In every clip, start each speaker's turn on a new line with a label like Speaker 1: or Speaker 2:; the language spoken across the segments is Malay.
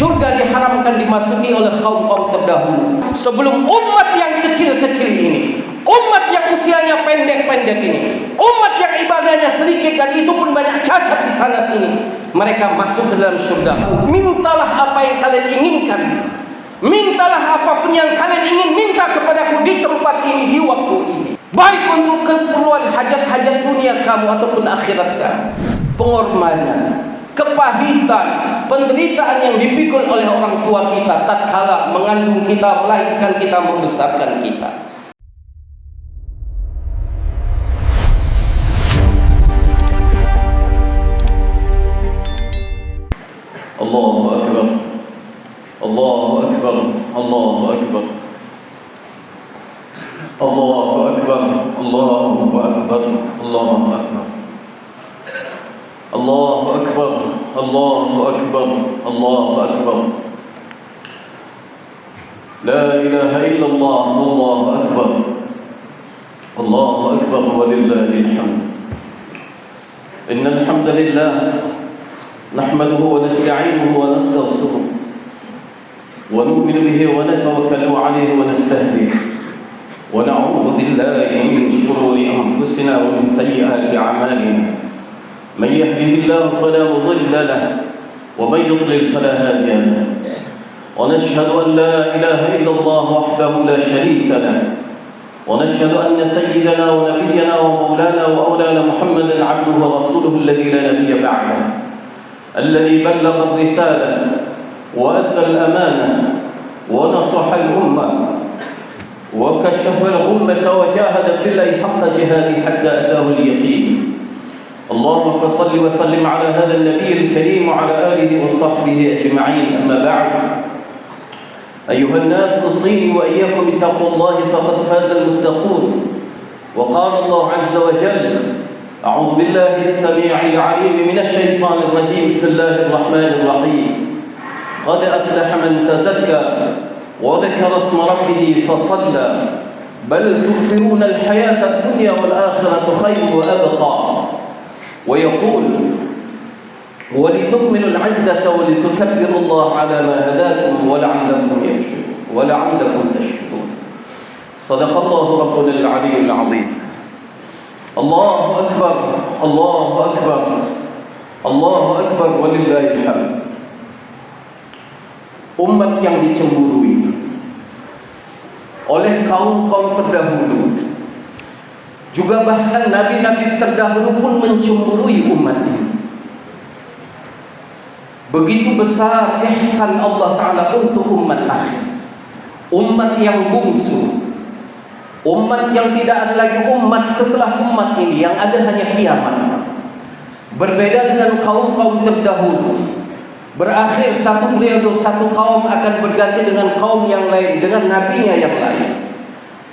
Speaker 1: Syurga diharamkan dimasuki oleh kaum-kaum terdahulu. Sebelum umat yang kecil-kecil ini, umat yang usianya pendek-pendek ini, umat yang ibadahnya sedikit dan itu pun banyak cacat di sana sini, mereka masuk ke dalam syurga. Mintalah apa yang kalian inginkan, mintalah apapun yang kalian ingin minta kepadaku di tempat ini, di waktu ini, baik untuk keperluan hajat-hajat dunia kamu ataupun akhirat kamu. Pengorbanan, kepahitan, penderitaan yang dipikul oleh orang tua kita tatkala mengandung kita, melahirkan kita, membesarkan kita. Allahu Akbar, Allahu Akbar, Allahu Akbar, Allahu Akbar, Allahu Akbar, Allahu Akbar, Allahu Akbar, Allahu Akbar, Allahu Akbar. La ilaha illallah, Allahu Akbar, Allahu Akbar, walillahil hamd. Innal hamdalillah nahmaduhu wa nasta'inuhu wa nastaghfiruh wa nu'minu bihi wa natawakkalu 'alayhi wa nastahdihi wa na'udzu billahi min shururi anfusina wa min sayyiati a'malina. من يهده الله فلا مضل له ومن يضلل فلا هادي له ونشهد أن لا إله إلا الله وحده لا شريك له ونشهد أن سيدنا ونبينا ومولانا وأولانا محمدا عبده ورسوله الذي لا نبي بعده، الذي بلغ الرسالة وأدى الأمانة ونصح الأمة وكشف الغمة وجاهد في الله حق جهاده حتى أتاه اليقين. اللهم فصل وسلم على هذا النبي الكريم وعلى آله وصحبه أجمعين. أما بعد، أيها الناس، أوصيني وإياكم بتقوى الله فقد فاز المتقون. وقال الله عز وجل: أعوذ بالله السميع العليم من الشيطان الرجيم، بسم الله الرحمن الرحيم. قد أفلح من تزكى وذكر اسم ربه فصلى بل تؤثرون الحياة الدنيا والآخرة خير وأبقى. ويقول: ولتكملوا العدة ولتكبروا الله على ما هداكم ولعلكم تشكرون. صدق الله ربنا العلي العظيم. الله أكبر، الله أكبر، الله أكبر، ولله الحمد. Umat yang dicemburui oleh kaum-kaum terdahulu, juga bahkan nabi-nabi terdahulu pun mencemburui umat ini. Begitu besar ihsan Allah Ta'ala untuk umat akhir, umat yang bungsu, umat yang tidak ada lagi umat setelah umat ini, yang ada hanya kiamat. Berbeda dengan kaum-kaum terdahulu, berakhir satu periode, satu kaum akan berganti dengan kaum yang lain, dengan nabinya yang lain.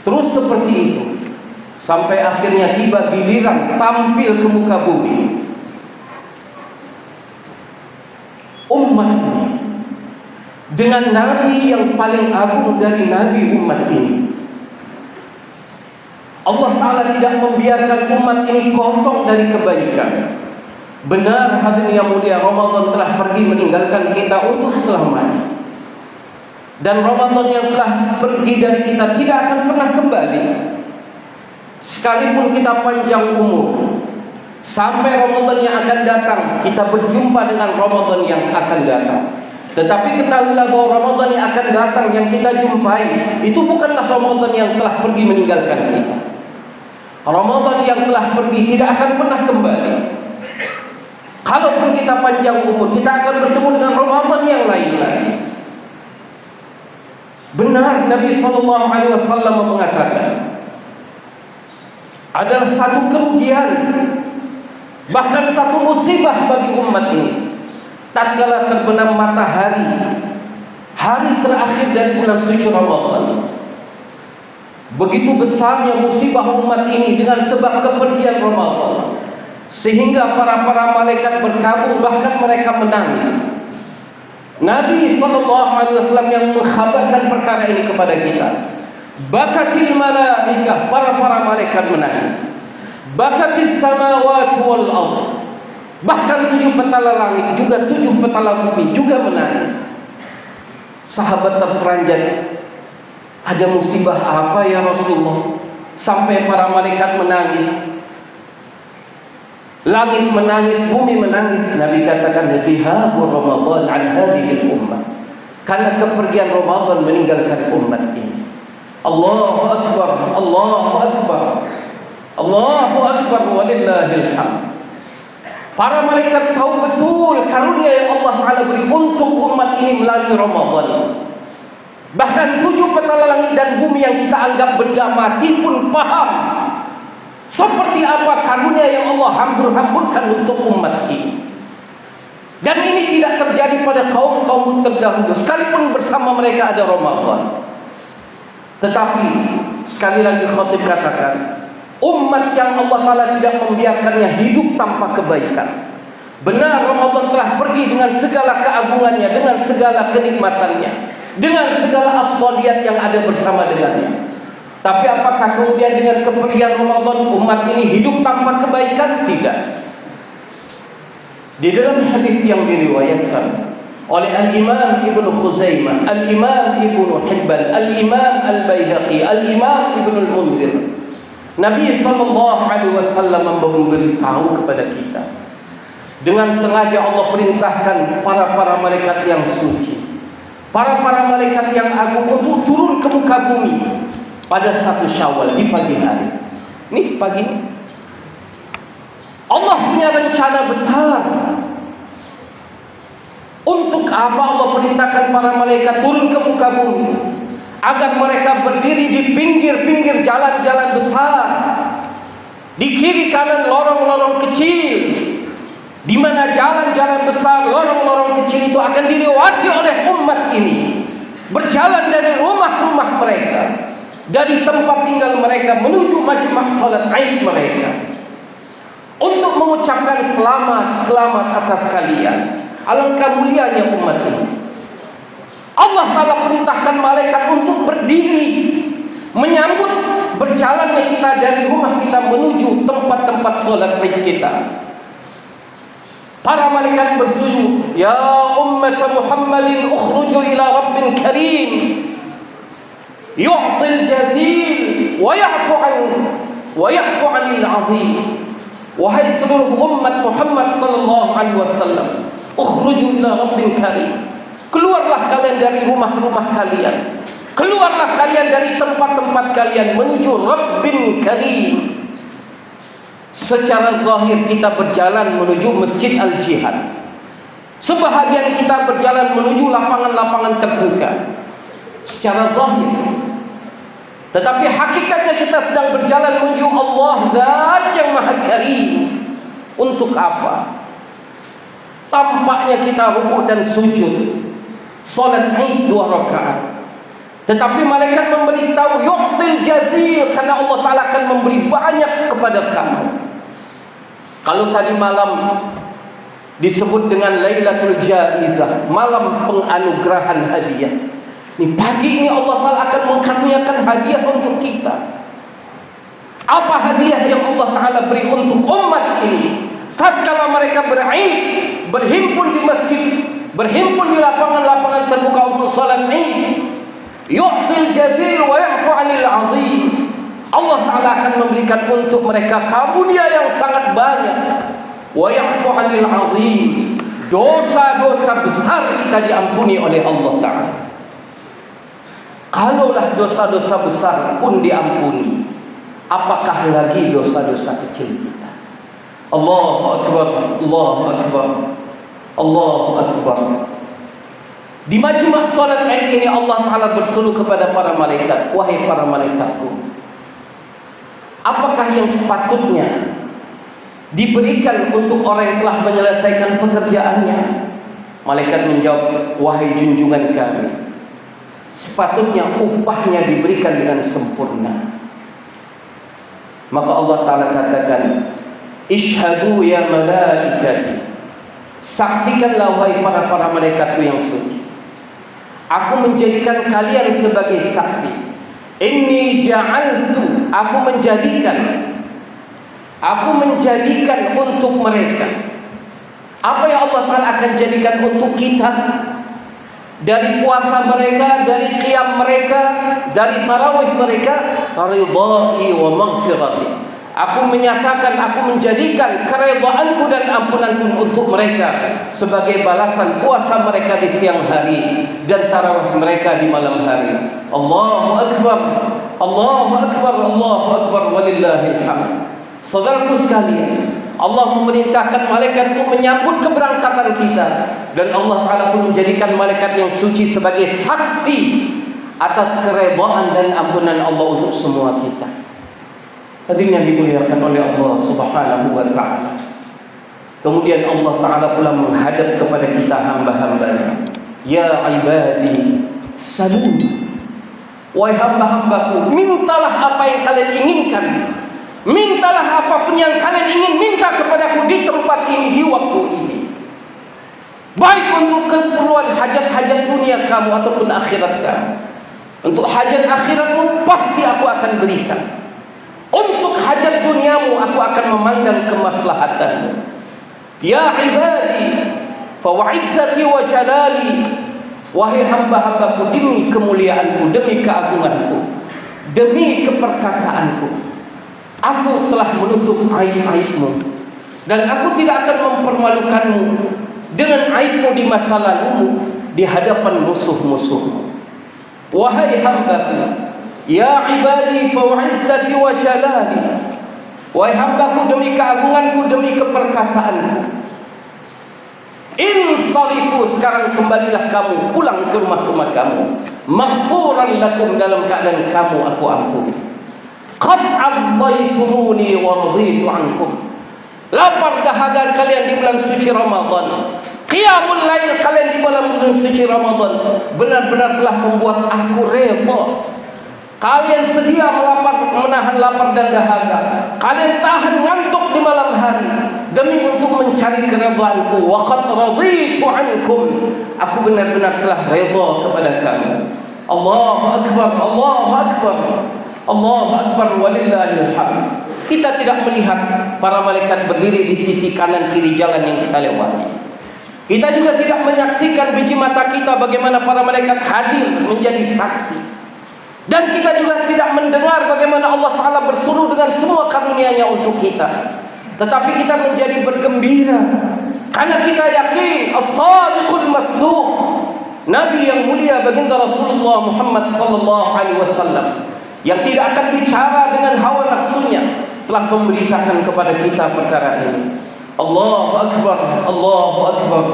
Speaker 1: Terus seperti itu sampai akhirnya tiba giliran tampil ke muka bumi umat ini dengan nabi yang paling agung dari nabi umat ini. Allah Ta'ala tidak membiarkan umat ini kosong dari kebaikan. Benar hadirin yang mulia, Ramadan telah pergi meninggalkan kita untuk selamanya, dan Ramadan yang telah pergi dari kita tidak akan pernah kembali. Sekalipun kita panjang umur, sampai Ramadan yang akan datang, kita berjumpa dengan Ramadan yang akan datang. Tetapi ketahuilah bahwa Ramadan yang akan datang yang kita jumpai itu bukanlah Ramadan yang telah pergi meninggalkan kita. Ramadan yang telah pergi tidak akan pernah kembali. Kalaupun kita panjang umur, kita akan bertemu dengan Ramadan yang lain lagi. Benar Nabi SAW mengatakan, adalah satu kerugian, bahkan satu musibah bagi umat ini tatkala terbenam matahari hari terakhir dari bulan suci Ramadan. Begitu besarnya musibah umat ini dengan sebab kepergian Ramadan, sehingga para malaikat berkabung, bahkan mereka menangis. Nabi SAW yang mengkhabarkan perkara ini kepada kita. Bakatil malaikah, para malaikat menangis. Bakatis samawati wal ardh, bahkan 7 petala langit juga 7 petala bumi juga menangis.
Speaker 2: Sahabat terperanjat, ada musibah apa ya Rasulullah? Sampai para malaikat menangis, langit menangis, bumi menangis. Nabi katakan, "Dhihabu Ramadan an hadhihi ummah." Karena kepergian Ramadan meninggalkan umat ini. Allahu Akbar, Allahu Akbar, Allahu Akbar, walillahil hamd. Para malaikat tahu betul karunia yang Allah Ta'ala beri untuk umat ini melalui Ramadan. Bahkan 7 petala langit dan bumi yang kita anggap benda mati pun paham seperti apa karunia yang Allah hambur-hamburkan untuk umat ini. Dan ini tidak terjadi pada kaum-kaum terdahulu, sekalipun bersama mereka ada Ramadan. Tetapi sekali lagi khatib katakan, umat yang Allah Ta'ala tidak membiarkannya hidup tanpa kebaikan. Benar, Ramadan telah pergi dengan segala keagungannya, dengan segala kenikmatannya, dengan segala afdaliyat yang ada bersama dengannya. Tapi apakah kemudian dengan kepergian Ramadan umat ini hidup tanpa kebaikan? Tidak. Di dalam hadis yang diriwayatkan oleh Al-Imam Ibn Khuzaimah, Al-Imam Ibn Hibban, Al-Imam Al-Baihaqi, Al-Imam Ibn Al-Munzir, Nabi SAW memberitahu kepada kita, dengan sengaja Allah perintahkan para malaikat yang suci, para malaikat yang agung untuk turun ke muka bumi pada 1 Syawal di pagi hari. Ini pagi ini Allah punya rencana besar. Untuk apa Allah perintahkan para malaikat turun ke muka bumi? Agar mereka berdiri di pinggir-pinggir jalan-jalan besar, di kiri kanan lorong-lorong kecil, di mana jalan-jalan besar, lorong-lorong kecil itu akan dilewati oleh umat ini, berjalan dari rumah-rumah mereka, dari tempat tinggal mereka menuju majma' salat Aid mereka, untuk mengucapkan selamat atas kalian. Alangkah mulianya umat ini. Allah Ta'ala perintahkan malaikat untuk berdiri menyambut berjalannya kita dari rumah kita menuju tempat-tempat salat Id kita. Para malaikat bersujud, "Ya ummat Muhammadin ukhruju ila Rabbin karim yu'til jazil wa ya'fu 'anil 'azim." Wahai seluruh umat Muhammad sallallahu alaihi wasallam, ukhruju ila Rabbin karim. Keluarlah kalian dari rumah-rumah kalian, keluarlah kalian dari tempat-tempat kalian menuju Rabbin karim. Secara zahir kita berjalan menuju Masjid Al-Jihad, sebahagian kita berjalan menuju lapangan-lapangan terbuka secara zahir. Tetapi hakikatnya kita sedang berjalan menuju Allah Zat yang Maha Karim. Untuk apa? Tampaknya kita rukuk dan sujud salat Id 2 rakaat. Tetapi malaikat memberitahu yu'til jazil, karena Allah Ta'ala akan memberi banyak kepada kamu. Kalau tadi malam disebut dengan Lailatul Jaizah, malam penganugerahan hadiah, ini pagi ini Allah Ta'ala akan mengkaruniakan hadiah untuk kita. Apa hadiah yang Allah Ta'ala beri untuk umat ini? Tatkala mereka ber'id, berhimpun di masjid, berhimpun di lapangan-lapangan terbuka untuk salat Id, yu'til jazil wa ya'fu 'anil 'azim. Allah Ta'ala akan memberikan untuk mereka karunia yang sangat banyak. Wa ya'fu 'anil 'azim. Dosa-dosa besar kita diampuni oleh Allah Ta'ala. Kalaulah dosa-dosa besar pun diampuni, apakah lagi dosa-dosa kecil kita? Allahu Akbar, Allahu Akbar, Allahu Akbar. Di majma' salat Id ini Allah Ta'ala berseru kepada para malaikat, "Wahai para malaikatku, apakah yang sepatutnya diberikan untuk orang yang telah menyelesaikan pekerjaannya?" Malaikat menjawab, "Wahai junjungan kami, sepatutnya upahnya diberikan dengan sempurna." Maka Allah Ta'ala katakan, "Ishhadu ya malaikati." Saksikanlah wahai para malaikatku yang suci. Aku menjadikan kalian sebagai saksi. Inni ja'altu, aku menjadikan untuk mereka. Apa yang Allah Ta'ala akan jadikan untuk kita? dari puasa mereka, dari qiyam mereka, dari tarawih mereka, ridai wa maghfirati. Aku menyatakan, aku menjadikan keredaanku dan ampunanku untuk mereka sebagai balasan puasa mereka di siang hari dan tarawih mereka di malam hari. Allahu Akbar, Allahu Akbar, Allahu Akbar, walillahil hamd. Saudaraku sekalian, Allah memerintahkan malaikat untuk menyambut keberangkatan kita, dan Allah Ta'ala pun menjadikan malaikat yang suci sebagai saksi atas keredaan dan ampunan Allah untuk semua kita. Hadirin yang dimuliakan oleh Allah Subhanahu wa Ta'ala. Kemudian Allah Ta'ala pula menghadap kepada kita hamba-hambanya. Ya ibadi saluni, wahai hamba-hambaku, mintalah apa yang kalian inginkan, mintalah apapun yang kalian ingin minta kepadaku di tempat ini, di waktu ini, baik untuk keperluan hajat-hajat dunia kamu ataupun akhirat kamu. Untuk hajat akhiratmu pasti aku akan berikan, untuk hajat duniamu aku akan memandang kemaslahatanmu. Ya ibadi fa wa'izzati wa jalali, wahai hamba-hambaku, demi kemuliaanku, demi keagunganku, demi keperkasaanku, aku telah menutup aib-aibmu, dan aku tidak akan mempermalukanmu dengan aibmu di masa lalumu di hadapan musuh-musuhmu. Wahai hambaku, ya ibadi fa wa'izzati wa jalali, wahai hambaku, demi keagunganku, demi keperkasaanku, insarifu, sekarang kembalilah kamu pulang ke rumah-rumah kamu, maghfuran lakum, dalam keadaan kamu aku ampuni. Qad adzaitumuni wa raditu ankum, lapar dahaga kalian di bulan suci Ramadan, qiyamul lail kalian di bulan suci Ramadan benar-benar telah membuat aku redha. Kalian sedia menahan lapar dan dahaga, kalian tahan ngantuk di malam hari demi untuk mencari keredaanku. Wa qad raditu ankum, aku benar-benar telah redha kepada kamu. Allahu Akbar, Allahu Akbar, Allahu Akbar, walillahil hamd. Kita tidak melihat para malaikat berdiri di sisi kanan kiri jalan yang kita lewati. Kita juga tidak menyaksikan biji mata kita bagaimana para malaikat hadir menjadi saksi. Dan kita juga tidak mendengar bagaimana Allah Ta'ala bersuruh dengan semua karunia-Nya untuk kita. Tetapi kita menjadi bergembira karena kita yakin as-sadiqul masduq, Nabi yang mulia baginda Rasulullah Muhammad sallallahu alaihi wasallam, yang tidak akan bicara dengan hawa nafsunya, telah memberitakan kepada kita perkara ini. Allahu Akbar, Allahu Akbar,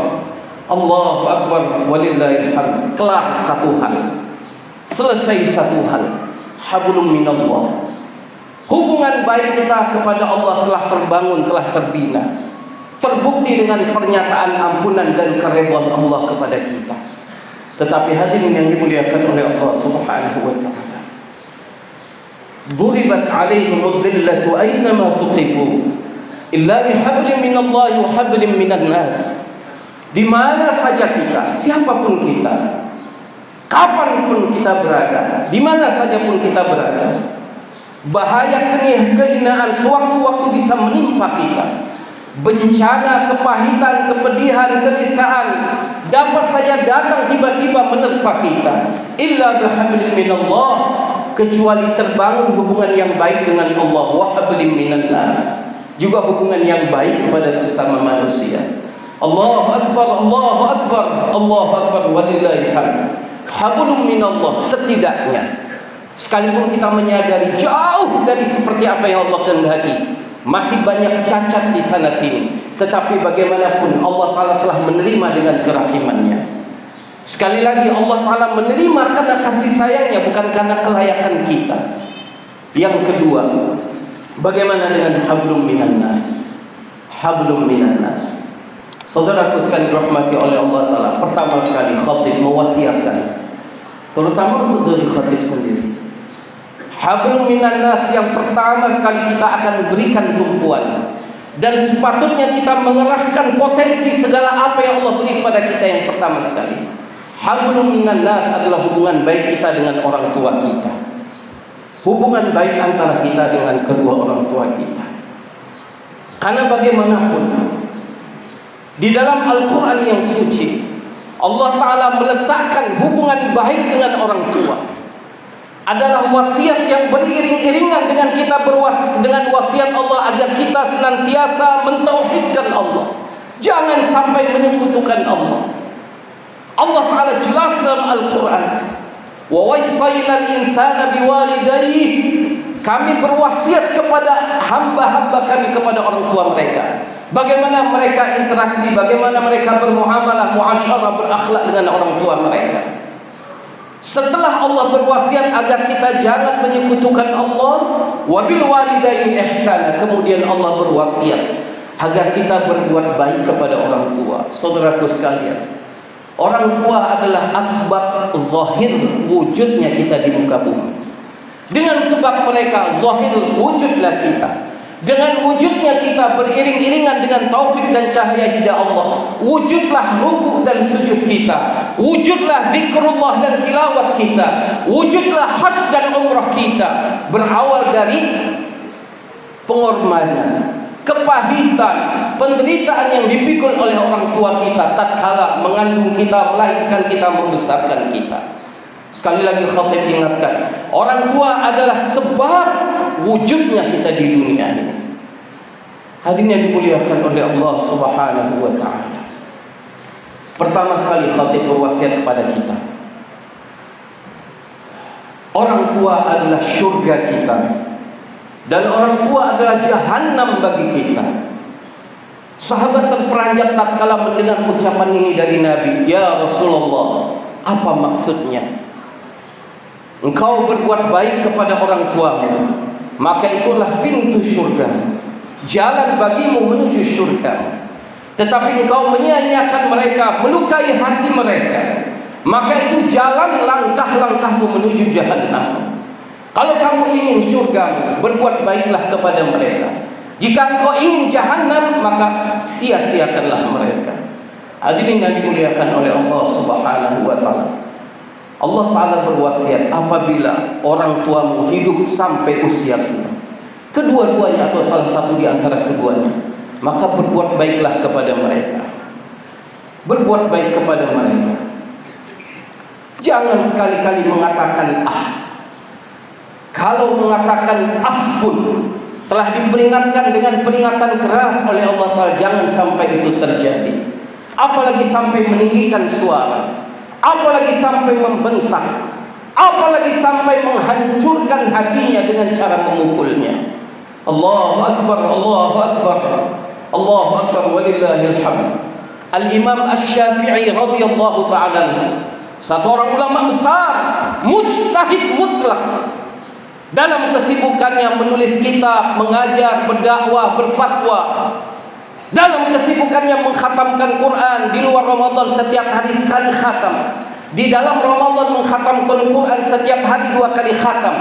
Speaker 2: Allahu Akbar, walillahil hamd. Kelar satu hal, selesai satu hal, hablum minallah. Hubungan baik kita kepada Allah telah terbangun, telah terbina, terbukti dengan pernyataan ampunan dan keredaan Allah kepada kita. Tetapi hadirin yang dimuliakan oleh Allah Subhanahu wa Ta'ala, duribat alaihimud dhillatu aynama thuqifu illa bihablin minallahi wa hablin minan nas. Di mana saja kita, siapapun kita, kapanpun kita berada, di mana saja pun kita berada, bahaya kehinaan sewaktu-waktu bisa menimpa kita. Bencana, kepahitan, kepedihan, kenistaan dapat saja datang tiba-tiba menerpa kita. Illa bihablin minallah, kecuali terbangun hubungan yang baik dengan Allah, wa hablin minan nas, juga hubungan yang baik kepada sesama manusia. Allahu Akbar, Allahu Akbar, Allahu Akbar, walillahil hamd. Hablum minallah, setidaknya sekalipun kita menyadari jauh dari seperti apa yang Allah kehendaki, masih banyak cacat di sana sini, tetapi bagaimanapun Allah Ta'ala telah menerima dengan kerahimannya. Sekali lagi, Allah Ta'ala menerima karena kasih sayangnya, bukan karena kelayakan kita. Yang kedua, bagaimana dengan hablum minan nas? Hablum minan nas, saudaraku sekalian dirahmati oleh Allah Ta'ala, pertama sekali khatib mewasiatkan, terutama untuk diri khatib sendiri, hablum minan nas yang pertama sekali kita akan berikan tumpuan, dan sepatutnya kita mengerahkan potensi segala apa yang Allah beri kepada kita. Yang pertama sekali, hablum minan nas adalah hubungan baik kita dengan orang tua kita, hubungan baik antara kita dengan kedua orang tua kita. Karena bagaimanapun di dalam Al-Quran yang suci, Allah Ta'ala meletakkan hubungan baik dengan orang tua adalah wasiat yang beriring-iringan dengan kita dengan wasiat Allah agar kita senantiasa mentauhidkan Allah. Jangan sampai menyekutukan Allah. Allah Ta'ala jelas dalam Al-Quran, wa wasainal insana biwalidayhi, kami berwasiat kepada hamba-hamba kami, kepada orang tua mereka, bagaimana mereka interaksi, bagaimana mereka bermuamalah, muasyarah, berakhlak dengan orang tua mereka. Setelah Allah berwasiat agar kita jangan menyekutukan Allah, wabil walidaini ihsana, kemudian Allah berwasiat agar kita berbuat baik kepada orang tua. Saudaraku sekalian, orang tua adalah asbab zahir wujudnya kita di muka bumi. Dengan sebab mereka zahir wujudlah kita. Dengan wujudnya kita beriring-iringan dengan taufik dan cahaya hidayah Allah, wujudlah rukuk dan sujud kita, wujudlah zikrullah dan tilawat kita, wujudlah hajj dan umrah kita. Berawal dari pengorbanan, kepahitan, penderitaan yang dipikul oleh orang tua kita tatkala mengandung kita, melahirkan kita, membesarkan kita. Sekali lagi khatib ingatkan, orang tua adalah sebab wujudnya kita di dunia ini. Hadirin yang dimuliakan oleh Allah Subhanahu wa taala. Pertama sekali khatib berwasiat kepada kita, orang tua adalah syurga kita, dan orang tua adalah jahanam bagi kita. Sahabat terperanjat tatkala mendengar ucapan ini dari Nabi. Ya Rasulullah, apa maksudnya? Engkau berbuat baik kepada orang tuamu, maka itulah pintu syurga, jalan bagimu menuju syurga. Tetapi engkau menyia-nyiakan mereka, melukai hati mereka, maka itu jalan langkah-langkahmu menuju jahannam. Kalau kamu ingin syurgamu, berbuat baiklah kepada mereka. Jika engkau ingin jahannam, maka sia-siakanlah mereka. Hadirin yang dimuliakan oleh Allah Subhanahu wa taala. Allah Ta'ala berwasiat, apabila orang tuamu hidup sampai usia tua, kedua-duanya atau salah satu di antara keduanya, maka berbuat baiklah kepada mereka. Berbuat baik kepada mereka. Jangan sekali-kali mengatakan Kalau mengatakan pun telah diperingatkan dengan peringatan keras oleh Allah Ta'ala. Jangan sampai itu terjadi. Apalagi sampai meninggikan suara, apalagi sampai membentak, apalagi sampai menghancurkan hatinya dengan cara memukulnya. Allahu Akbar, Allahu Akbar, Allahu Akbar, walillahil hamd. Al-Imam Asy-Syafi'i radhiyallahu ta'ala, satu orang ulama besar, mujtahid mutlak, dalam kesibukannya menulis kitab, mengajar, berdakwah, berfatwa, dalam kesibukannya mengkhatamkan Quran. Di luar Ramadan setiap hari sekali khatam, di dalam Ramadan mengkhatamkan Quran setiap hari 2 kali khatam.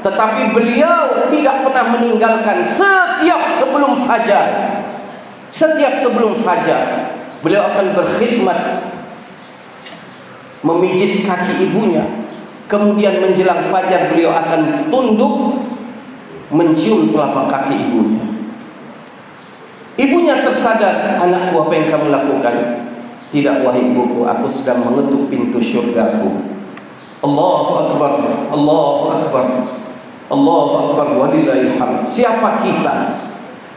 Speaker 2: Tetapi beliau tidak pernah meninggalkan setiap sebelum fajar beliau akan berkhidmat, memijit kaki ibunya. Kemudian menjelang fajar beliau akan tunduk mencium telapak kaki ibunya. Ibunya tersadar, anakku, apa yang kamu lakukan? Tidak, wahai ibuku, aku sedang mengetuk pintu syurgaku. Allahu Akbar, Allahu Akbar, Allahu Akbar, walillahil hamd. Siapa kita?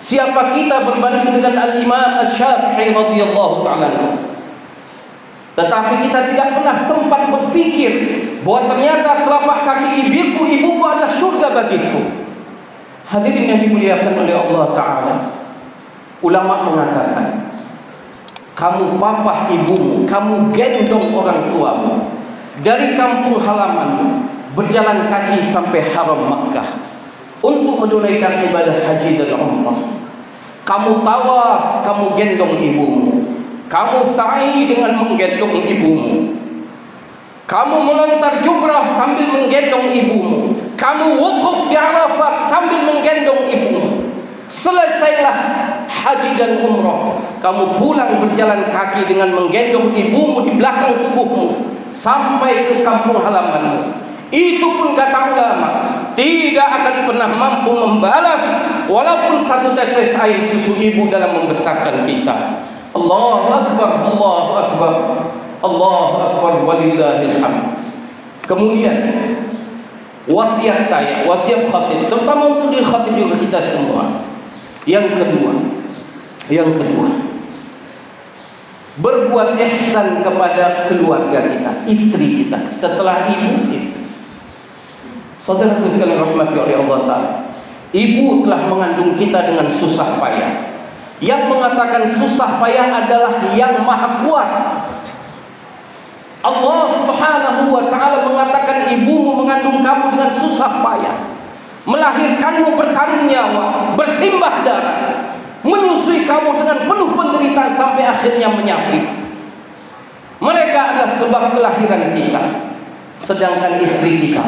Speaker 2: Siapa kita berbanding dengan Al-Imam Asy-Syafi'i radhiyallahu ta'ala? Tetapi kita tidak pernah sempat berfikir bahwa ternyata telapak kaki ibuku adalah syurga bagiku. Hadirin yang dimuliakan oleh Allah Ta'ala, ulama mengatakan, kamu papah ibumu, kamu gendong orang tuamu dari kampung halamanmu, berjalan kaki sampai haram Makkah untuk menunaikan ibadah haji dan umrah. Kamu tawaf, kamu gendong ibumu. Kamu sa'i dengan menggendong ibumu. Kamu melontar jumrah sambil menggendong ibumu. Kamu wukuf di Arafat sambil menggendong ibumu. Selesailah haji dan umrah, kamu pulang berjalan kaki dengan menggendong ibumu di belakang tubuhmu sampai ke kampung halamanmu. Itu pun kata ulama tidak akan pernah mampu membalas walaupun satu tetes air susu ibu dalam membesarkan kita. Allahu Akbar, Allahu Akbar, Allahu Akbar walillahil hamd. Kemudian wasiat saya, wasiat khatib, terutama untuk diri khatib juga kita semua. Yang kedua, berbuat ihsan kepada keluarga kita, istri kita, setelah ibu, istri. Saudaraku sekalian rahmati oleh Allah Ta'ala, ibu telah mengandung kita dengan susah payah. Yang mengatakan susah payah adalah yang maha kuat. Allah Subhanahu wa Ta'ala mengatakan ibumu mengandung kamu dengan susah payah, melahirkanmu bertaruh nyawa, bersimbah darah, menyusui kamu dengan penuh penderitaan sampai akhirnya menyapit. Mereka adalah sebab kelahiran kita. Sedangkan istri kita,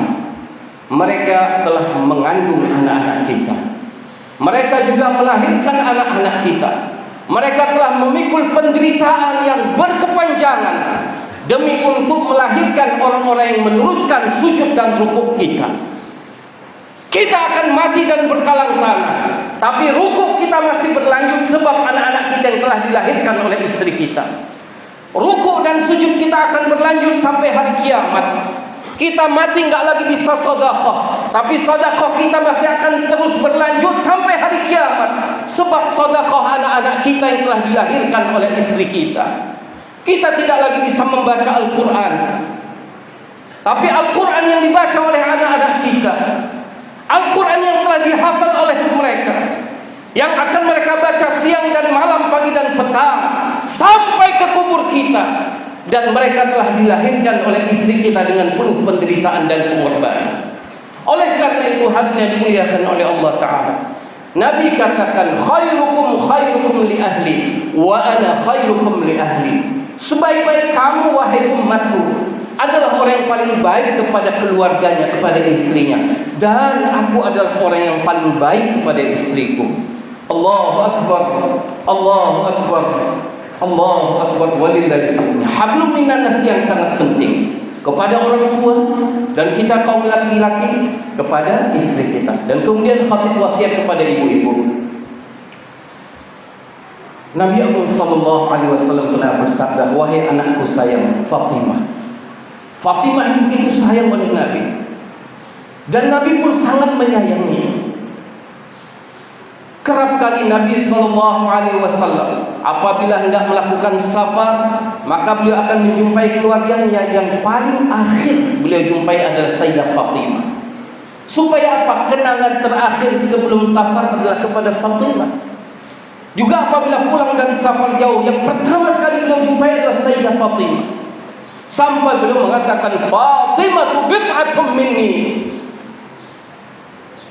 Speaker 2: mereka telah mengandung anak-anak kita. Mereka juga melahirkan anak-anak kita. Mereka telah memikul penderitaan yang berkepanjangan demi untuk melahirkan orang-orang yang meneruskan sujud dan rukuk kita. Kita akan mati dan berkalang tanah, tapi rukuk kita masih berlanjut sebab anak-anak kita yang telah dilahirkan oleh istri kita. Rukuk dan sujud kita akan berlanjut sampai hari kiamat. Kita mati nggak lagi bisa sedekah, tapi sedekah kita masih akan terus berlanjut sampai hari kiamat. Sebab sedekah anak-anak kita yang telah dilahirkan oleh istri kita. Kita tidak lagi bisa membaca Al-Quran, tapi Al-Quran yang dibaca oleh anak-anak kita, Al-Quran yang telah dihafal oleh mereka, yang akan mereka baca siang dan malam, pagi dan petang, sampai ke kubur kita. Dan mereka telah dilahirkan oleh istri kita dengan penuh penderitaan dan pengorbanan. Oleh karena itu hatinya dimuliakan oleh Allah Ta'ala. Nabi katakan, khairukum khairukum li ahli, wa ana khairukum li ahli. Sebaik-baik kamu wahai umatku adalah orang yang paling baik kepada keluarganya, kepada istrinya, dan aku adalah orang yang paling baik kepada istriku. Allahu Akbar, Allahu Akbar, Allahu Akbar walillahil hamd. Hablum minan nas yang sangat penting kepada orang tua dan kita kaum laki-laki kepada istri kita. Dan kemudian khatib wasiat kepada ibu-ibu. Nabi Muhammad sallallahu alaihi wasallam pernah bersabda, wahai anakku sayang Fatimah. Fatimah begitu sayang oleh Nabi, dan Nabi pun sangat menyayangi. Kerap kali Nabi sallallahu alaihi wasallam apabila hendak melakukan safar, maka beliau akan menjumpai keluarganya. Yang paling akhir beliau jumpai adalah Sayyidah Fatimah. Supaya apa? Kenangan terakhir sebelum safar adalah kepada Fatimah. Juga apabila pulang dari safar jauh, yang pertama sekali beliau jumpai adalah Sayyidah Fatimah. Sampai beliau mengatakan, Fatimah bid'atun minni.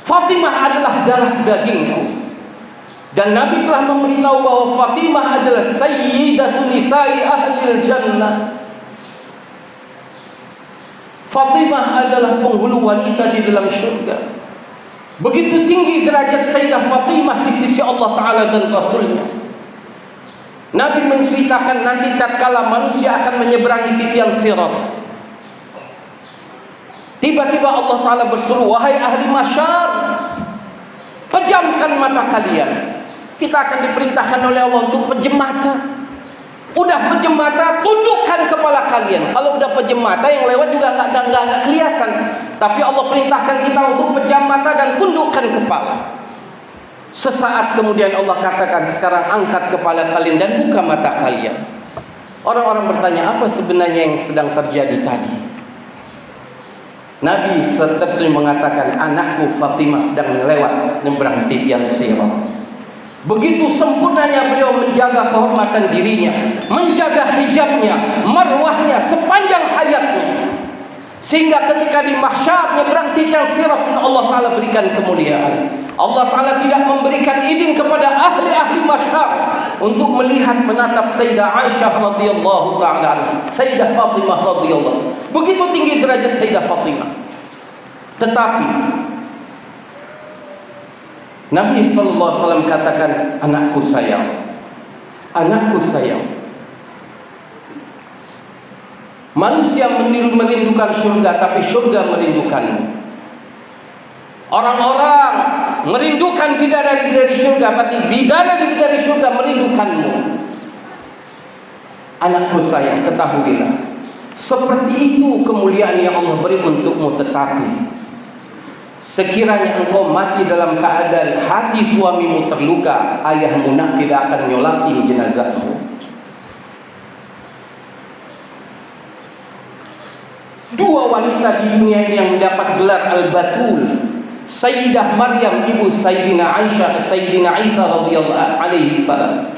Speaker 2: Fatimah adalah darah dagingku. Dan Nabi telah memberitahu bahwa Fatimah adalah Sayyidatun Nisa'i Ahlil Jannah. Fatimah adalah penghulu wanita di dalam syurga. Begitu tinggi derajat Sayyidah Fatimah di sisi Allah Ta'ala dan Rasulnya. Nabi menceritakan nanti tatkala manusia akan menyeberangi titian sirat, tiba-tiba Allah Ta'ala berseru, wahai ahli masyar, pejamkan mata kalian. Kita akan diperintahkan oleh Allah untuk pejem mata. Udah pejem mata, tundukkan kepala kalian. Kalau udah pejem mata, yang lewat juga nggak kelihatan. Tapi Allah perintahkan kita untuk pejam mata dan tundukkan kepala. Sesaat kemudian Allah katakan, sekarang angkat kepala kalian dan buka mata kalian. Orang-orang bertanya, apa sebenarnya yang sedang terjadi tadi? Nabi tersenyum mengatakan, anakku Fatimah sedang lewat menyeberang titian sirat. Begitu sempurnanya beliau menjaga kehormatan dirinya, menjaga hijabnya, marwahnya sepanjang hayatnya, sehingga ketika di mahsyar nyebrang titian sirat pun Allah Ta'ala berikan kemuliaan. Allah Ta'ala tidak memberikan izin kepada ahli-ahli mahsyar untuk melihat menatap Sayyidah Aisyah radhiyallahu ta'ala anha, Sayyidah Fatimah radhiyallahu. Begitu tinggi derajat Sayyidah Fatimah. Tetapi Nabi SAW katakan, anakku sayang, anakku sayang. Manusia merindukan surga, tapi surga merindukanmu. Orang-orang merindukan bidadari dari surga, tapi bidadari dari surga merindukanmu. Anakku sayang, ketahuilah, seperti itu kemuliaan yang Allah beri untukmu. Tetapi sekiranya engkau mati dalam keadaan hati suamimu terluka, ayahmu nak tidak akan nyolatin jenazahmu. Dua wanita di dunia ini yang mendapat gelar Al-Batul, Sayyidah Maryam ibu Sayyidina Aisyah, Sayyidina Isa radhiyallahu alaihi salam,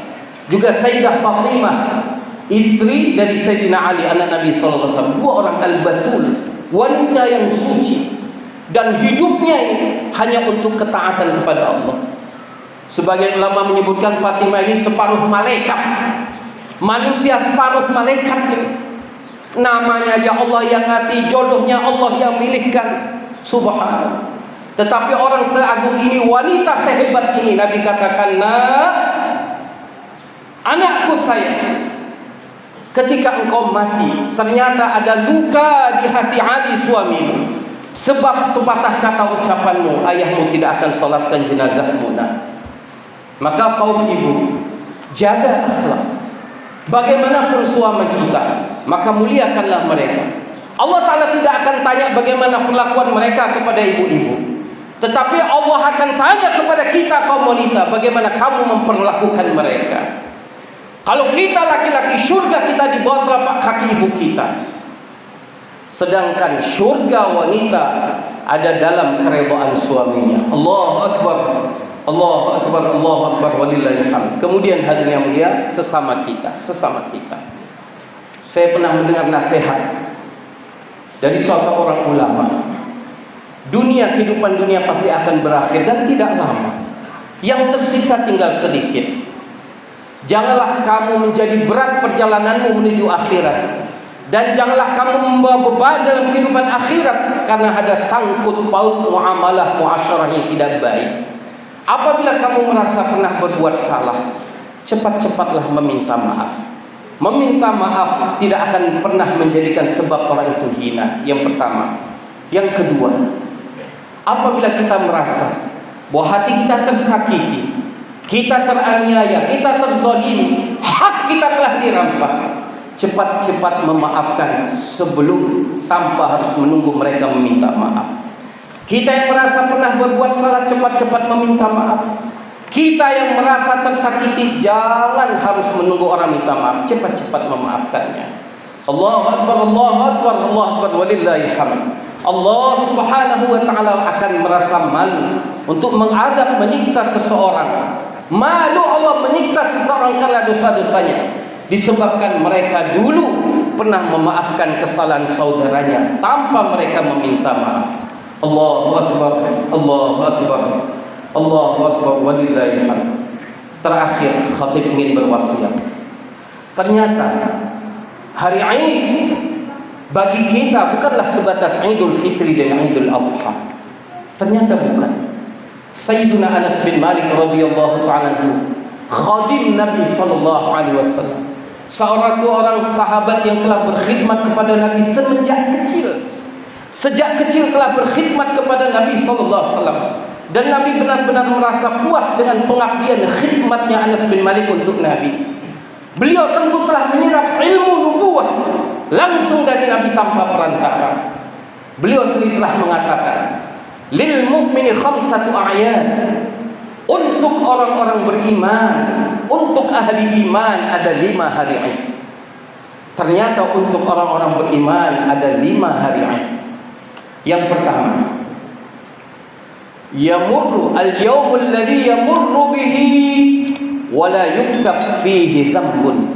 Speaker 2: juga Sayyidah Fatimah istri dari Sayyidina Ali anak Nabi sallallahu alaihi wasallam. Dua orang Al-Batul, wanita yang suci, dan hidupnya ini hanya untuk ketaatan kepada Allah. Sebagian ulama menyebutkan Fatimah ini separuh malaikat, manusia separuh malaikat ini. Namanya aja Allah yang ngasih, jodohnya Allah yang milihkan. Subhanallah. Tetapi orang seagung ini, wanita sehebat ini, Nabi katakan, nak, anakku sayang, ketika engkau mati, ternyata ada luka di hati Ali suamimu, sebab sepatah kata ucapanmu, ayahmu tidak akan salatkan jenazahmu. Nah, maka kaum ibu, jaga akhlak. Bagaimanapun suami kita, maka muliakanlah mereka. Allah Ta'ala tidak akan tanya bagaimana perlakuan mereka kepada ibu-ibu, tetapi Allah akan tanya kepada kita kaum wanita, bagaimana kamu memperlakukan mereka. Kalau kita laki-laki, syurga kita di bawah telapak kaki ibu kita. Sedangkan syurga wanita ada dalam keredaan suaminya. Allahu Akbar, Allahu Akbar, Allahu Akbar, walillahil hamd. Kemudian hadirin yang mulia, sesama kita. Saya pernah mendengar nasihat dari suatu orang ulama. Dunia, kehidupan dunia pasti akan berakhir dan tidak lama. Yang tersisa tinggal sedikit. Janganlah kamu menjadi berat perjalananmu menuju akhirat, dan janganlah kamu membawa beban dalam kehidupan akhirat karena ada sangkut paut muamalah muasyarah yang tidak baik. Apabila kamu merasa pernah berbuat salah, cepat-cepatlah meminta maaf. Meminta maaf tidak akan pernah menjadikan sebab orang itu hina. Yang pertama. Yang kedua, apabila kita merasa bahwa hati kita tersakiti, kita teraniaya, kita terzalimi, hak kita telah dirampas, cepat-cepat memaafkan sebelum, tanpa harus menunggu mereka meminta maaf. Kita yang merasa pernah berbuat salah, cepat-cepat meminta maaf. Kita yang merasa tersakiti, jangan harus menunggu orang minta maaf, cepat-cepat memaafkannya. Allahu Akbar, Allahu Akbar, Allahu Akbar, walillahil hamd. Allah Subhanahu wa ta'ala akan merasa malu untuk mengadab, menyiksa seseorang. Malu Allah menyiksa seseorang karena dosa-dosanya, disebabkan mereka dulu pernah memaafkan kesalahan saudaranya tanpa mereka meminta maaf. Allahu Akbar, Allahu Akbar, Allahu Akbar, walillahil hamd. Terakhir, khatib ingin berwasiat. Ternyata hari Aid bagi kita bukanlah sebatas Idul Fitri dan Idul Adha. Ternyata bukan. Sayyiduna Anas bin Malik radhiyallahu ta'ala anhu, khadim Nabi sallallahu alaihi wasallam, seorang sahabat yang telah berkhidmat kepada Nabi semenjak kecil. Sejak kecil telah berkhidmat kepada Nabi sallallahu alaihi wasallam, dan Nabi benar-benar merasa puas dengan pengabdian khidmatnya Anas bin Malik untuk Nabi. Beliau tentu telah menyerap ilmu nubuwah langsung dari Nabi tanpa perantara. Beliau sendiri telah mengatakan, lil mu'mini khamsatu a'yad. Untuk orang-orang beriman, untuk ahli iman ada 5 hari Aid. Ternyata untuk orang-orang beriman ada 5 hari Aid. Yang pertama, yamurru al-yawmul ladzi yamurru bihi wa la yuktab fihi dzambun.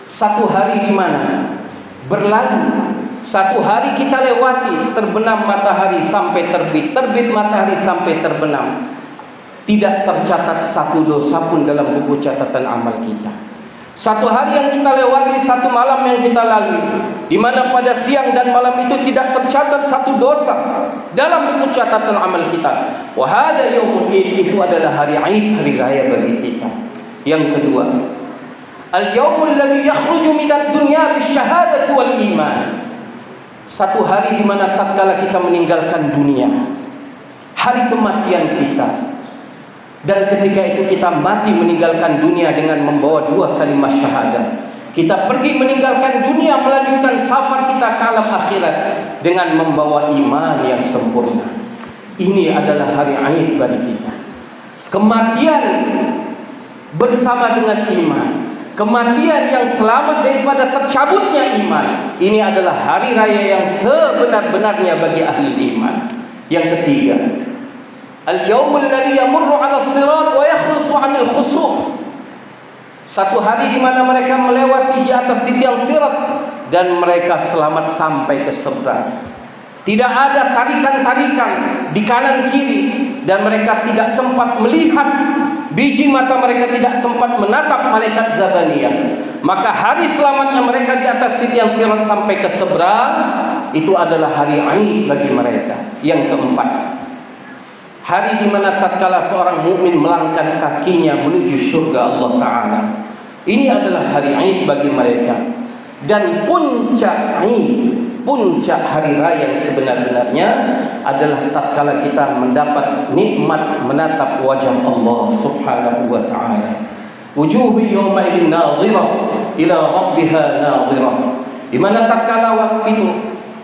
Speaker 2: Satu hari di mana berlalu, satu hari kita lewati, terbenam matahari sampai terbit, terbit matahari sampai terbenam, tidak tercatat satu dosa pun dalam buku catatan amal kita. Satu hari yang kita lewati, satu malam yang kita lalui, di mana pada siang dan malam itu tidak tercatat satu dosa dalam buku catatan amal kita. Wa hadza yaumul Id, itu adalah hari Aid, hari raya bagi kita. Yang kedua, al-yaumul ladzi yakhruju minad dunya bisyahadati wal iman. Satu hari di mana tatkala kita meninggalkan dunia, hari kematian kita. Dan ketika itu kita mati meninggalkan dunia dengan membawa 2 kalimat syahadat. Kita pergi meninggalkan dunia, melanjutkan safar kita ke alam akhirat dengan membawa iman yang sempurna. Ini adalah hari Aid bagi kita. Kematian bersama dengan iman, kematian yang selamat daripada tercabutnya iman. Ini adalah hari raya yang sebenar-benarnya bagi ahli iman. Yang ketiga, al-yaumul ladzi yamurru 'ala as-sirat wa yakhlusu 'anil khusum. Satu hari di mana mereka melewati di atas tiang sirat dan mereka selamat sampai ke seberang. Tidak ada tarikan-tarikan di kanan kiri dan mereka tidak sempat melihat, biji mata mereka tidak sempat menatap malaikat Zabaniyah. Maka hari selamatnya mereka di atas tiang sirat sampai ke seberang, itu adalah hari Aid bagi mereka. Yang keempat, hari di mana tatkala seorang mukmin melangkahkan kakinya menuju surga Allah Ta'ala. Ini adalah hari Aid bagi mereka. Dan puncak Aid, puncak hari raya yang sebenar-benarnya adalah tatkala kita mendapat nikmat menatap wajah Allah Subhanahu wa Ta'ala. Wujuhu yawma idzin nadhirah ila rabbiha nadhirah. Di mana tatkala waktu itu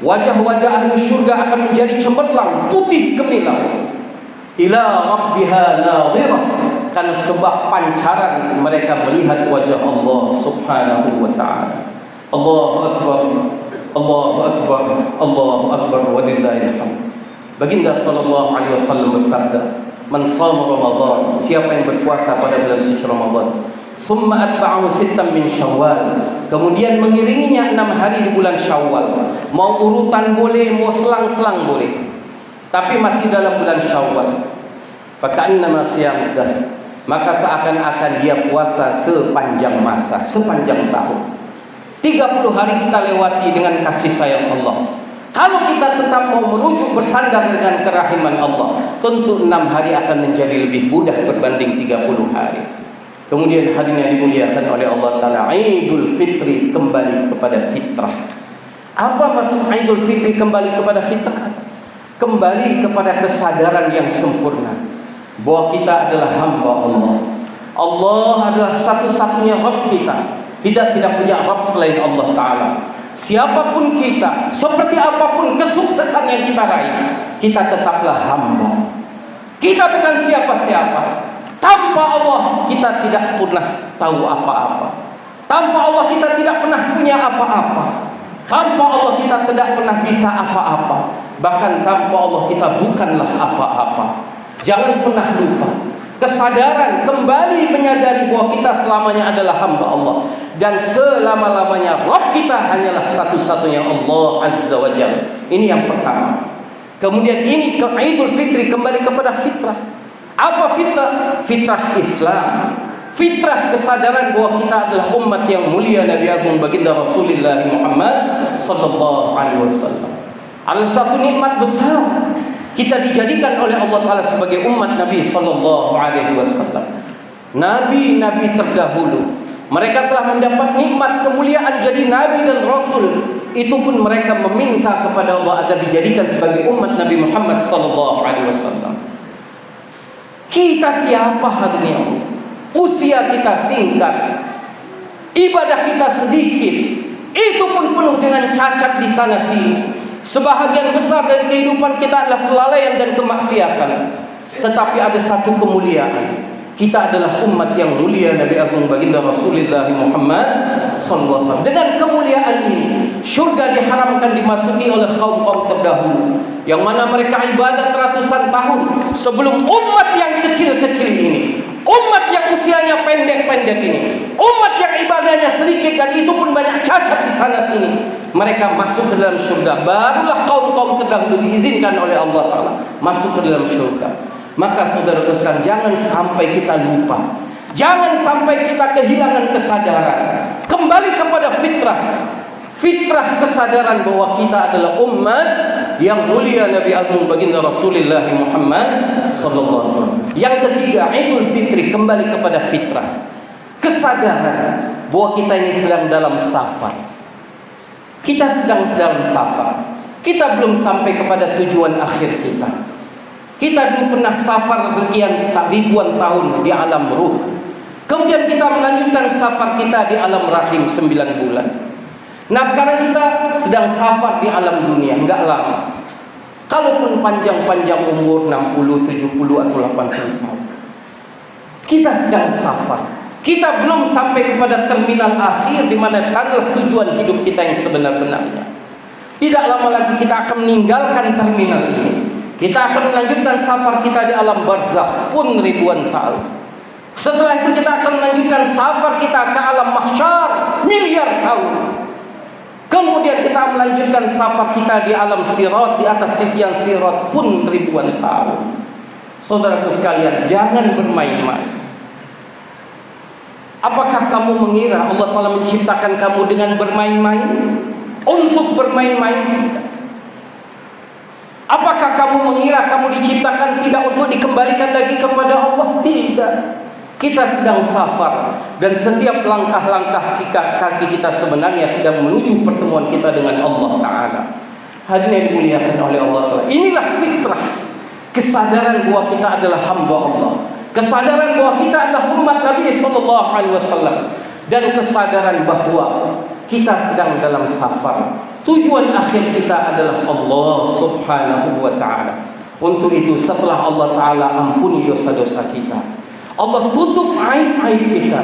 Speaker 2: wajah-wajah ahli syurga akan menjadi cemerlang, putih gemilang. Ila rabbiha nadhirah, karena sebab pancaran mereka melihat wajah Allah Subhanahu wa Ta'ala. Allahu akbar, Allahu akbar, Allahu akbar, walillahil hamd. Baginda sallallahu alaihi wasallam bersabda, "Man shama Ramadan," siapa yang berpuasa pada bulan suci Ramadan, "thumma atba'ahu sittan min Syawal," kemudian mengiringinya 6 hari di bulan Syawal. Mau urutan boleh, mau selang-selang boleh, tapi masih dalam bulan Syawal. Faka'annama siyamud dahr, maka seakan-akan dia puasa sepanjang masa, sepanjang tahun. 30 hari kita lewati dengan kasih sayang Allah. Kalau kita tetap mau merujuk bersandar dengan kerahiman Allah, tentu 6 hari akan menjadi lebih mudah berbanding 30 hari. Kemudian hadirin yang dimuliakan oleh Allah Ta'ala, Idul Fitri, kembali kepada fitrah. Apa maksud Idul Fitri kembali kepada fitrah? Kembali kepada kesadaran yang sempurna bahwa kita adalah hamba Allah. Allah adalah satu-satunya Rabb kita. Tidak punya Rabb selain Allah Ta'ala. Siapapun kita, seperti apapun kesuksesan yang kita raih, kita tetaplah hamba. Kita bukan siapa-siapa. Tanpa Allah kita tidak pernah tahu apa-apa. Tanpa Allah kita tidak pernah punya apa-apa. Tanpa Allah kita tidak pernah bisa apa-apa. Bahkan tanpa Allah kita bukanlah apa-apa. Jangan pernah lupa kesadaran, kembali menyadari bahwa kita selamanya adalah hamba Allah, dan selama-lamanya Rabb kita hanyalah satu-satunya Allah Azza wa Jalla. Ini yang pertama. Kemudian ini ke Idul Fitri, kembali kepada fitrah. Apa fitrah? Fitrah Islam, fitrah kesadaran bahwa kita adalah umat yang mulia Nabi Agung Baginda Rasulullah Muhammad sallallahu alaihi wasallam. Adalah satu nikmat besar kita dijadikan oleh Allah Ta'ala sebagai umat Nabi sallallahu alaihi wasallam. Nabi-nabi terdahulu, mereka telah mendapat nikmat kemuliaan jadi nabi dan rasul. Itu pun mereka meminta kepada Allah agar dijadikan sebagai umat Nabi Muhammad sallallahu alaihi wasallam. Kita siapa hadirin? Usia kita singkat, ibadah kita sedikit, itu pun penuh dengan cacat di sana sini. Sebahagian besar dari kehidupan kita adalah kelalaian dan kemaksiatan. Tetapi ada satu kemuliaan. Kita adalah umat yang mulia Nabi Agung Baginda Rasulullah Muhammad SAW. Dengan kemuliaan ini, syurga diharamkan dimasuki oleh kaum-kaum terdahulu, yang mana mereka ibadat ratusan tahun sebelum umat yang kecil-kecil ini, umat yang usianya pendek-pendek ini, umat yang ibadahnya sedikit dan itu pun banyak cacat di sana sini, mereka masuk ke dalam syurga. Barulah kaum-kaum terdahulu diizinkan oleh Allah Ta'ala masuk ke dalam syurga. Maka saudara-saudara sekalian, jangan sampai kita lupa, jangan sampai kita kehilangan kesadaran. Kembali kepada fitrah, fitrah kesadaran bahwa kita adalah umat yang mulia Nabi Agung Baginda Rasulullah Muhammad sallallahu alaihi wasallam. Yang ketiga, Idul Fitri, kembali kepada fitrah, kesadaran bahwa kita ini sedang dalam safar. Kita sedang dalam safar. Kita belum sampai kepada tujuan akhir kita. Kita dulu pernah safar sekian ribuan tahun di alam ruh. Kemudian kita melanjutkan safar kita di alam rahim 9 bulan. Nah sekarang kita sedang safar di alam dunia, enggak lama. Kalaupun panjang-panjang umur 60, 70 atau 80 tahun, kita sedang safar. Kita belum sampai kepada terminal akhir di mana sanalah tujuan hidup kita yang sebenar-benarnya. Tidak lama lagi kita akan meninggalkan terminal ini. Kita akan melanjutkan safar kita di alam barzakh pun ribuan tahun. Setelah itu kita akan melanjutkan safar kita ke alam mahsyar miliar tahun. Kemudian kita melanjutkan safar kita di alam sirat, di atas titian sirat pun ribuan tahun. Saudaraku sekalian, jangan bermain-main. Apakah kamu mengira Allah Ta'ala menciptakan kamu dengan bermain-main? Untuk bermain-main? Apakah kamu mengira kamu diciptakan tidak untuk dikembalikan lagi kepada Allah? Tidak. Kita sedang safar, dan setiap langkah-langkah kaki kita sebenarnya sedang menuju pertemuan kita dengan Allah Ta'ala. Hadirin yang dimuliakan oleh Allah Ta'ala, inilah fitrah, kesadaran bahwa kita adalah hamba Allah, kesadaran bahwa kita adalah umat Nabi Sallallahu Alaihi Wasallam, dan kesadaran bahwa kita sedang dalam safar. Tujuan akhir kita adalah Allah Subhanahu wa Ta'ala. Untuk itu setelah Allah Ta'ala ampuni dosa-dosa kita, Allah tutup aib-aib kita,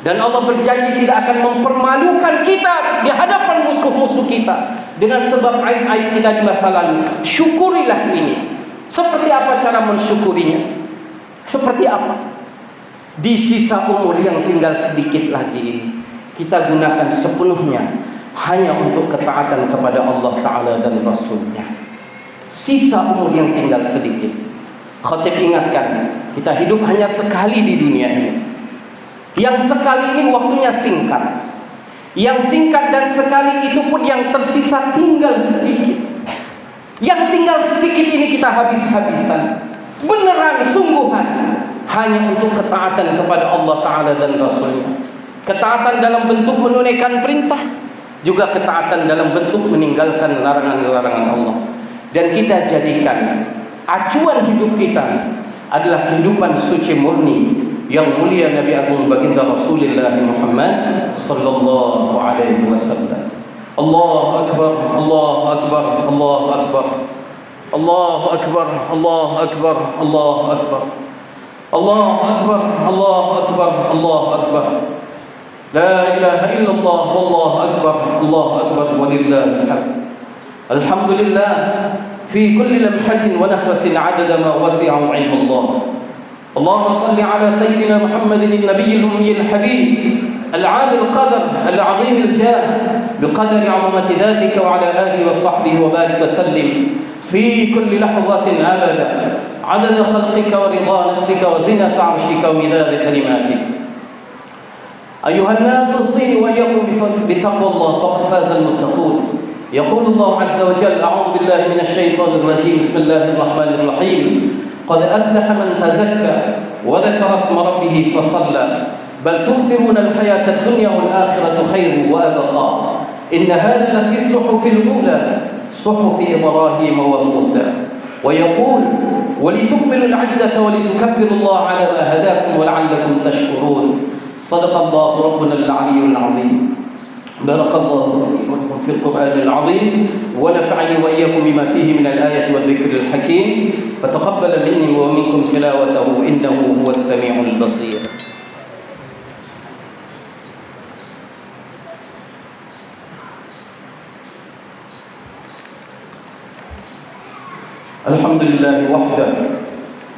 Speaker 2: dan Allah berjanji tidak akan mempermalukan kita di hadapan musuh-musuh kita dengan sebab aib-aib kita di masa lalu. Syukurilah ini. Seperti apa cara mensyukurinya? Seperti apa? Di sisa umur yang tinggal sedikit lagi ini, kita gunakan sepenuhnya hanya untuk ketaatan kepada Allah Ta'ala dan Rasulnya. Sisa umur yang tinggal sedikit. Khatib ingatkan, kita hidup hanya sekali di dunia ini. Yang sekali ini waktunya singkat. Yang singkat dan sekali itu pun yang tersisa tinggal sedikit. Yang tinggal sedikit ini kita habis-habisan, beneran, sungguhan, hanya untuk ketaatan kepada Allah Ta'ala dan Rasulnya. Ketaatan dalam bentuk menunaikan perintah, juga ketaatan dalam bentuk meninggalkan larangan-larangan Allah. Dan kita jadikan acuan hidup kita adalah kehidupan suci murni yang mulia Nabi Agung Baginda Rasulullah Muhammad Sallallahu Alaihi Wasallam. Allahu Akbar, Allahu Akbar, Allahu Akbar, Allahu Akbar, Allahu Akbar, Allahu Akbar, Allahu Akbar, Allahu Akbar, Allahu Akbar. La ilaha illallah, wallahu akbar, Allahu akbar, walillahil hamd. Alhamdulillah fi kulli lamhatin wa nafasin 'adada ma wasi'a 'ilmu Allah. Allahumma salli 'ala sayyidina Muhammadin an-nabiyil ummiyil habib al-'ali al-qadr al-'azim al-jah biqadri 'azamati dhatika wa 'ala alihi wa sahbihi wa barik wa sallim fi kulli lahzatin abada 'adada khalqika wa ridha nafsika wa zinata 'arshika wa midada kalimatik. أيها الناس أوصيني وإياكم بتقوى الله فقد فاز المتقون. يقول الله عز وجل: أعوذ بالله من الشيطان الرجيم، بسم الله الرحمن الرحيم. قد أفلح من تزكى وذكر اسم ربه فصلى بل تؤثرون الحياة الدنيا والآخرة خير وأبقى إن هذا لفي الصحف الأولى صحف إبراهيم وموسى. ويقول: ولتكملوا العدة ولتكبروا الله على ما هداكم ولعلكم تشكرون. صدق الله ربنا العلي العظيم. بارك الله لي ولكم في القرآن العظيم ونفعني وإياكم بما فيه من الآية والذكر الحكيم، فتقبل مني ومنكم تلاوته إنه هو السميع البصير. الحمد لله وحده.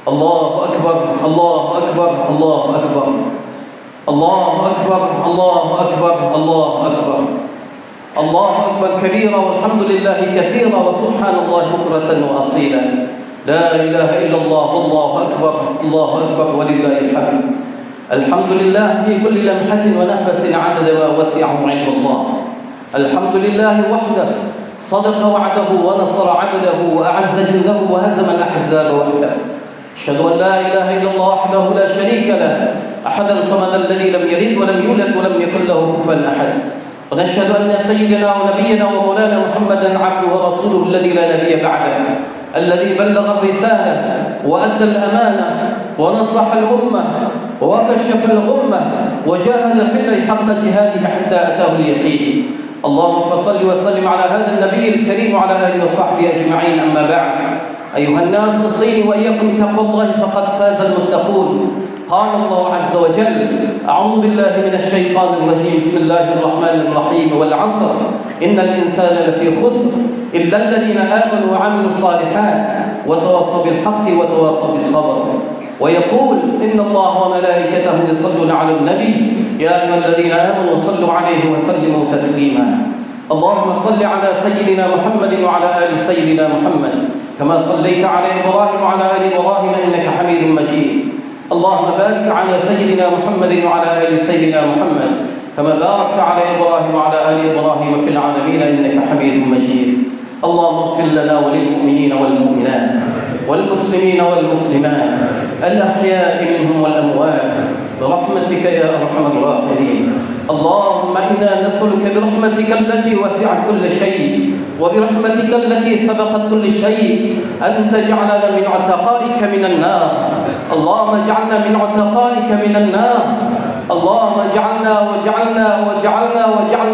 Speaker 2: الله أكبر، الله أكبر، الله أكبر، الله أكبر، الله أكبر، الله أكبر، الله أكبر كبيرا والحمد لله كثيرا وسبحان الله بكرة وأصيلا. لا إله إلا الله والله أكبر، الله أكبر ولله الحمد. الحمد لله في كل لمحة ونفس عدد ما وسعه علم الله. الحمد لله وحده صدق وعده ونصر عبده وأعز جنده وهزم الأحزاب وحده. أشهد أن لا إله إلا الله وحده لا شريك له أحدا صمدا الذي لم يلد ولم يولد ولم يكن له كفوا أحد. ونشهد أن سيدنا ونبينا ومولانا محمدا عبده ورسوله الذي لا نبي بعده، الذي بلغ الرسالة وأدى الأمانة ونصح الأمة وكشف الغمة وجاهد في الله حق جهاده حتى أتاه اليقين. اللهم صل وسلم على هذا النبي الكريم وعلى آله وصحبه أجمعين. أما بعد، أيها الناس، أوصيني وإياكم بتقوى الله فقد فاز المتقون. قال الله عز وجل: أعوذ بالله من الشيطان الرجيم، بسم الله الرحمن الرحيم، والعصر إن الإنسان لفي خسر إلا الذين آمنوا وعملوا الصالحات وتواصوا بالحق وتواصوا بالصبر. ويقول: إن الله وملائكته يصلون على النبي يا أيها الذين آمنوا صلوا عليه وسلموا تسليما. اللهم صل على سيدنا محمد وعلى آل سيدنا محمد كما صليت على إبراهيم وعلى آل إبراهيم إنك حميد مجيد. اللهم بارك على سيدنا محمد وعلى آل سيدنا محمد كما باركت على إبراهيم وعلى آل إبراهيم في العالمين إنك حميد مجيد. اللهم اغفر لنا وللمؤمنين والمؤمنات والمسلمين والمسلمات الأحياء منهم والأموات برحمتك يا أرحم الراحمين. اللهم إنا نسألك برحمتك التي وسعت كل شيء وبرحمتك التي سبقت كل شيء أن تجعلنا من عتقائك من النار. اللهم اجعلنا من عتقائك من النار. اللهم واجعلنا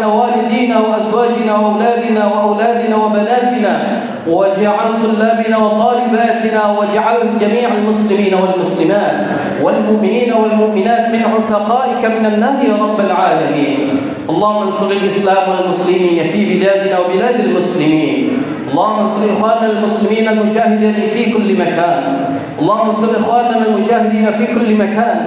Speaker 2: والدينا وأزواجنا وأولادنا وبناتنا، واجعل طلابنا وطالباتنا، واجعل جميع المسلمين والمسلمات والمؤمنين والمؤمنات من عتقائك من النار يا رب العالمين. اللهم انصر الإسلام والمسلمين في بلادنا وبلاد المسلمين. اللهم انصر إخواننا المسلمين المجاهدين في كل مكان. اللهم انصر إخواننا المجاهدين في كل مكان،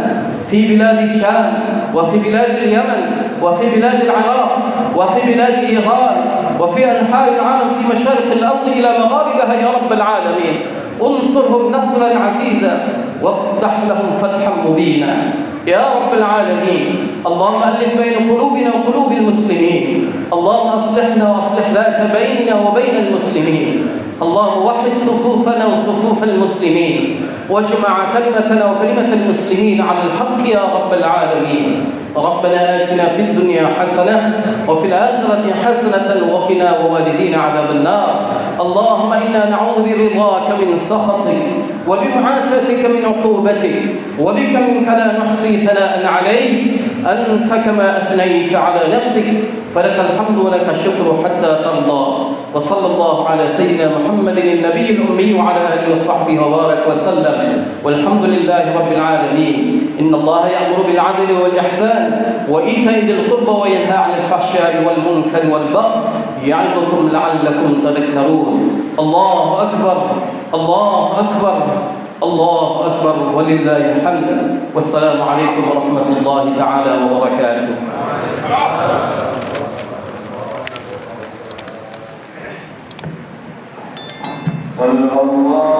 Speaker 2: في بلاد الشام وفي بلاد اليمن وفي بلاد العراق وفي بلاد إيران وفي أنحاء العالم، في مشارق الأرض إلى مغاربها يا رب العالمين. انصرهم نصرا عزيزا وافتح لهم فتحا مبينا يا رب العالمين. اللهم ألف بين قلوبنا وقلوب المسلمين. اللهم أصلحنا وأصلح ذات بيننا وبين المسلمين. اللهم وحد صفوفنا وصفوف المسلمين، واجمع كلمتنا وكلمة المسلمين على الحق يا رب العالمين. ربنا آتنا في الدنيا حسنة وفي الآخرة حسنة وقنا ووالدينا عذاب النار. اللهم إنا نعوذ برضاك من سخطك وبمعافاتك من عقوبتك، وبك منك لا نحصي ثناء عليك أنت كما أثنيت على نفسك، فلك الحمد ولك الشكر حتى ترضى. وصلى الله على سيدنا محمد النبي الأمي وعلى آله وصحبه وبارك وسلم، والحمد لله رب العالمين. إن الله يأمر بالعدل والإحسان وإيتاء ذي القربى وينهى عن الفحشاء والمنكر والبغي يعظكم لعلكم تذكرون. الله أكبر، الله أكبر، الله أكبر، ولله الحمد. والسلام عليكم ورحمة الله تعالى وبركاته.
Speaker 3: صلى الله